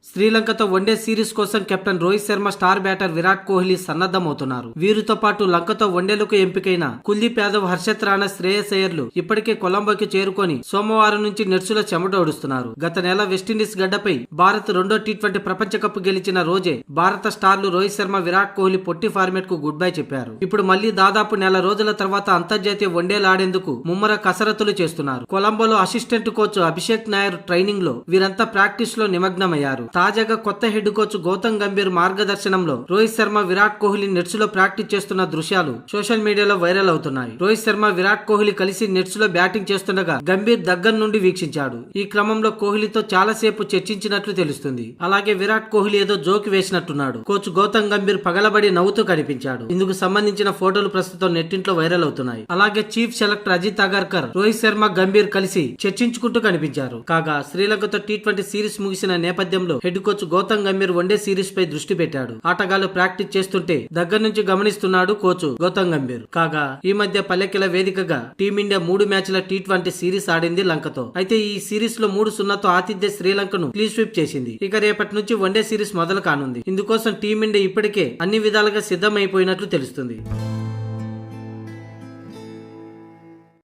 శ్రీలంకతో one day series కోసం captain Rohit Sharma, star batter Virat Kohli సన్నద్దమవుతున్నారు. వీరితో పాటు లంకతో వన్డేలకు ఎంపికైన కుల్దీప్ యాదవ్, హర్షత్ రాణా, శ్రేయస్ అయ్యర్లు ఇప్పటికే కొలంబోకి చేరుకొని సోమవారం నుంచి నెట్సుల చెమట ఓడుస్తున్నారు. గత నెల వెస్టిండీస్ గడ్డపై భారత్ రెండో టీ20 ప్రపంచ కప్ గెలిచిన రోజే భారత స్టార్లు రోహిత్ శర్మ, విరాట్ కోహ్లీ పొట్టి ఫార్మేట్ కు గుడ్ బై చెప్పారు. ఇప్పుడు మళ్లీ దాదాపు నెల రోజుల తర్వాత అంతర్జాతీయ వన్డేలు ఆడేందుకు ముమ్మర కసరత్తులు చేస్తున్నారు. కొలంబోలో assistant coach Abhishek Nayar training లో వీరంతా ప్రాక్టీస్ లో నిమగ్నమయ్యారు. తాజాగా కొత్త హెడ్ కోచ్ గౌతమ్ గంభీర్ మార్గదర్శనంలో రోహిత్ శర్మ, విరాట్ కోహ్లీ నెట్స్ లో ప్రాక్టీస్ చేస్తున్న దృశ్యాలు సోషల్ మీడియాలో వైరల్ అవుతున్నాయి. రోహిత్ శర్మ, విరాట్ కోహ్లీ కలిసి నెట్స్ లో బ్యాటింగ్ చేస్తుండగా గంభీర్ దగ్గర నుండి వీక్షించాడు. ఈ క్రమంలో కోహ్లీతో చాలాసేపు చర్చించినట్లు తెలుస్తుంది. అలాగే విరాట్ కోహ్లీ ఏదో జోక్ వేసినట్టున్నాడు. కోచ్ గౌతమ్ గంభీర్ పగలబడి నవ్వుతూ కనిపించాడు. ఇందుకు సంబంధించిన ఫోటోలు ప్రస్తుతం నెట్టింట్లో వైరల్ అవుతున్నాయి. అలాగే చీఫ్ సెలెక్టర్ అజిత్ అగర్కర్, రోహిత్ శర్మ, గంభీర్ కలిసి చర్చించుకుంటూ కనిపించారు. కాగా శ్రీలంకతో టీ20 సిరీస్ ముగిసిన నేపథ్యంలో head coach Gautam Gambhir one day series పై దృష్టి పెట్టాడు. ఆటగాళ్లు ప్రాక్టీస్ చేస్తుంటే దగ్గర నుంచి గమనిస్తున్నాడు కోచ్ గౌతమ్ గంభీర్. కాగా ఈ మధ్య పల్లెకిల వేదికగా టీమిండియా 3 మ్యాచ్ల టీ20 సిరీస్ ఆడింది లంకతో. అయితే ఈ సిరీస్ లో 3-0తో ఆతిథ్య శ్రీలంకను క్లీన్ స్వీప్ చేసింది. ఇక రేపటి నుంచి వన్డే సిరీస్ మొదలు కానుంది. ఇందుకోసం టీమిండియా ఇప్పటికే అన్ని విధాలుగా సిద్ధమైపోయినట్లు తెలుస్తుంది.